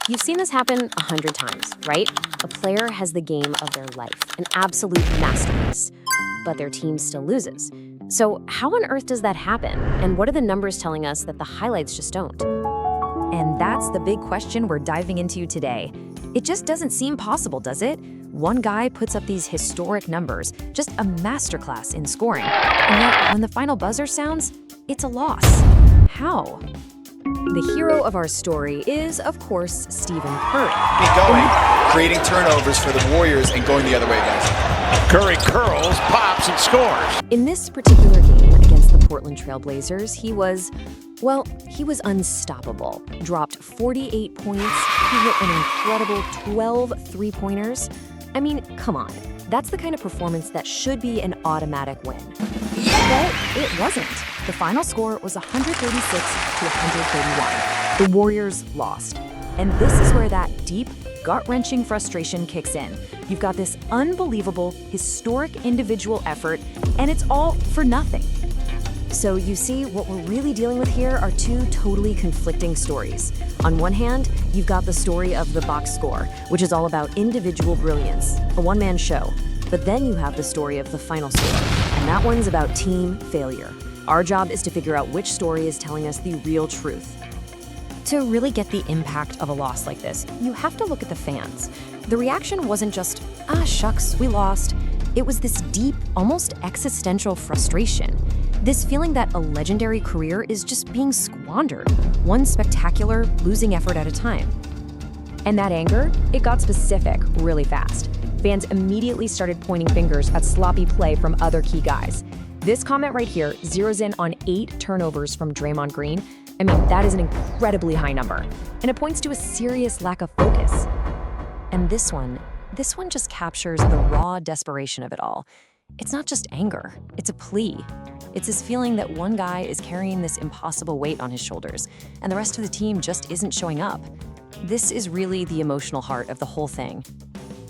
You've seen this happen 100 times, right? A player has the game of their life, an absolute masterpiece, but their team still loses. So how on earth does that happen? And what are the numbers telling us that the highlights just don't? And that's the big question we're diving into today. It just doesn't seem possible, does it? One guy puts up these historic numbers, just a masterclass in scoring. And yet, when the final buzzer sounds, it's a loss. How? The hero of our story is, of course, Stephen Curry. Keep going, creating turnovers for the Warriors and going the other way, guys. Curry curls, pops, and scores. In this particular game against the Portland Trailblazers, he was unstoppable. Dropped 48 points, he hit an incredible 12 three-pointers. I mean, come on. That's the kind of performance that should be an automatic win. But it wasn't. The final score was 136 to 131. The Warriors lost. And this is where that deep, gut-wrenching frustration kicks in. You've got this unbelievable, historic individual effort, and it's all for nothing. So you see, what we're really dealing with here are two totally conflicting stories. On one hand, you've got the story of the box score, which is all about individual brilliance, a one-man show. But then you have the story of the final score, and that one's about team failure. Our job is to figure out which story is telling us the real truth. To really get the impact of a loss like this, you have to look at the fans. The reaction wasn't just, shucks, we lost. It was this deep, almost existential frustration. This feeling that a legendary career is just being squandered, one spectacular, losing effort at a time. And that anger, it got specific really fast. Fans immediately started pointing fingers at sloppy play from other key guys. This comment right here zeroes in on 8 turnovers from Draymond Green. I mean, that is an incredibly high number, and it points to a serious lack of focus. And this one just captures the raw desperation of it all. It's not just anger, it's a plea. It's this feeling that one guy is carrying this impossible weight on his shoulders, and the rest of the team just isn't showing up. This is really the emotional heart of the whole thing.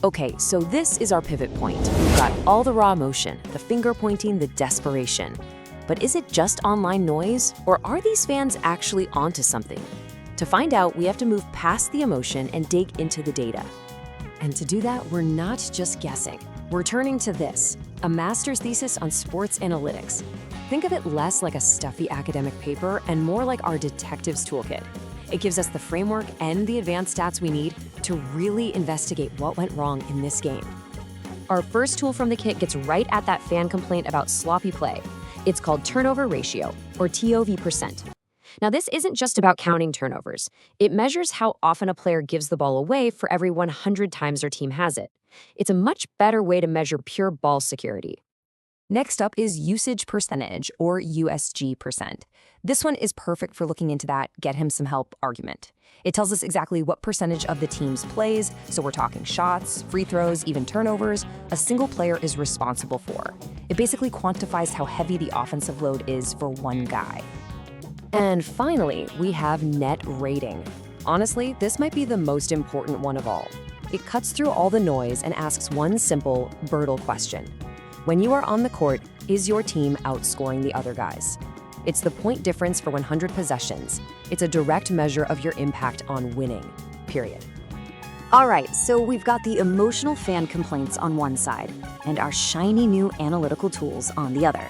Okay, so this is our pivot point. We've got all the raw emotion, the finger pointing, the desperation. But is it just online noise, or are these fans actually onto something? To find out, we have to move past the emotion and dig into the data. And to do that, we're not just guessing. We're turning to this, a master's thesis on sports analytics. Think of it less like a stuffy academic paper and more like our detective's toolkit. It gives us the framework and the advanced stats we need to really investigate what went wrong in this game. Our first tool from the kit gets right at that fan complaint about sloppy play. It's called turnover ratio, or TOV%. Now, this isn't just about counting turnovers. It measures how often a player gives the ball away for every 100 times their team has it. It's a much better way to measure pure ball security. Next up is usage percentage, or USG%. This one is perfect for looking into that get him some help argument. It tells us exactly what percentage of the team's plays, so we're talking shots, free throws, even turnovers, a single player is responsible for. It basically quantifies how heavy the offensive load is for one guy. And finally, we have net rating. Honestly, this might be the most important one of all. It cuts through all the noise and asks one simple, brutal question. When you are on the court, is your team outscoring the other guys? It's the point difference for 100 possessions. It's a direct measure of your impact on winning, period. All right, so we've got the emotional fan complaints on one side and our shiny new analytical tools on the other.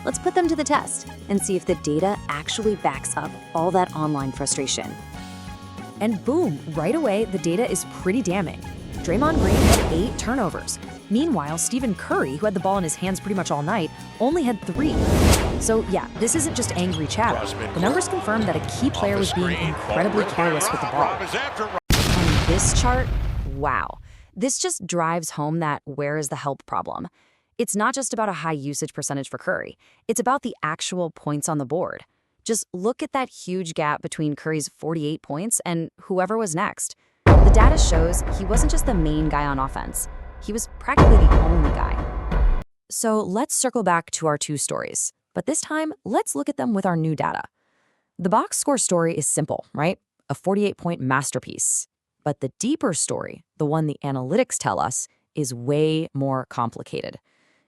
Let's put them to the test and see if the data actually backs up all that online frustration. And boom, right away, the data is pretty damning. Draymond Green had 8 turnovers. Meanwhile, Stephen Curry, who had the ball in his hands pretty much all night, only had 3. So yeah, this isn't just angry chatter. The numbers confirm that a key player was being incredibly careless with the ball. And this chart, wow. This just drives home that where is the help problem. It's not just about a high usage percentage for Curry. It's about the actual points on the board. Just look at that huge gap between Curry's 48 points and whoever was next. The data shows he wasn't just the main guy on offense. He was practically the only guy. So let's circle back to our 2 stories. But this time, let's look at them with our new data. The box score story is simple, right? A 48-point masterpiece. But the deeper story, the one the analytics tell us, is way more complicated.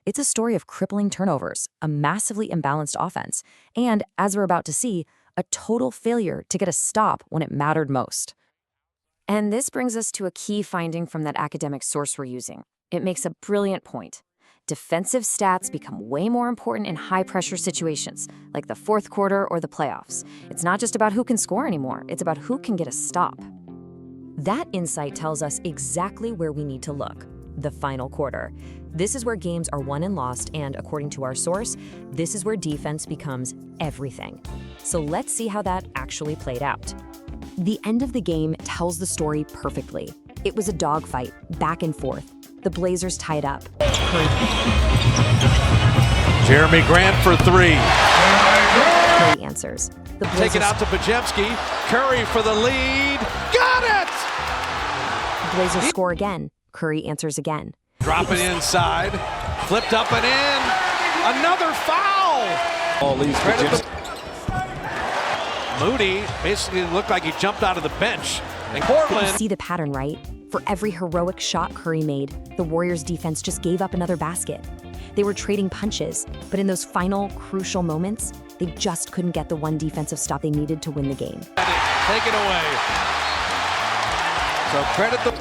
It's a story of crippling turnovers, a massively imbalanced offense, and, as we're about to see, a total failure to get a stop when it mattered most. And this brings us to a key finding from that academic source we're using. It makes a brilliant point. Defensive stats become way more important in high-pressure situations, like the fourth quarter or the playoffs. It's not just about who can score anymore, it's about who can get a stop. That insight tells us exactly where we need to look: the final quarter. This is where games are won and lost, and according to our source, this is where defense becomes everything. So let's see how that actually played out. The end of the game tells the story perfectly. It was a dogfight, back and forth. The Blazers tied up. Jeremy Grant for three. Curry answers. The Blazers Take it out to Bajemski. Curry for the lead. Got it! The Blazers score again. Curry answers again. Drop it inside. Flipped up and in. Another foul. All leads Bajemski. Moody basically looked like he jumped out of the bench. And But you Portland. see the pattern, right? For every heroic shot Curry made, the Warriors' defense just gave up another basket. They were trading punches, but in those final, crucial moments, they just couldn't get the one defensive stop they needed to win the game. Take it away. So credit the.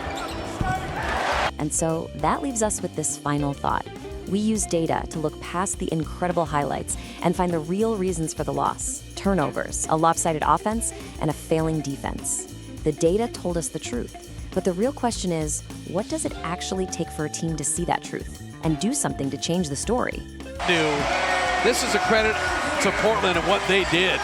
And so that leaves us with this final thought. We use data to look past the incredible highlights and find the real reasons for the loss: turnovers, a lopsided offense, and a failing defense. The data told us the truth, but the real question is, what does it actually take for a team to see that truth and do something to change the story? This is a credit to Portland and what they did.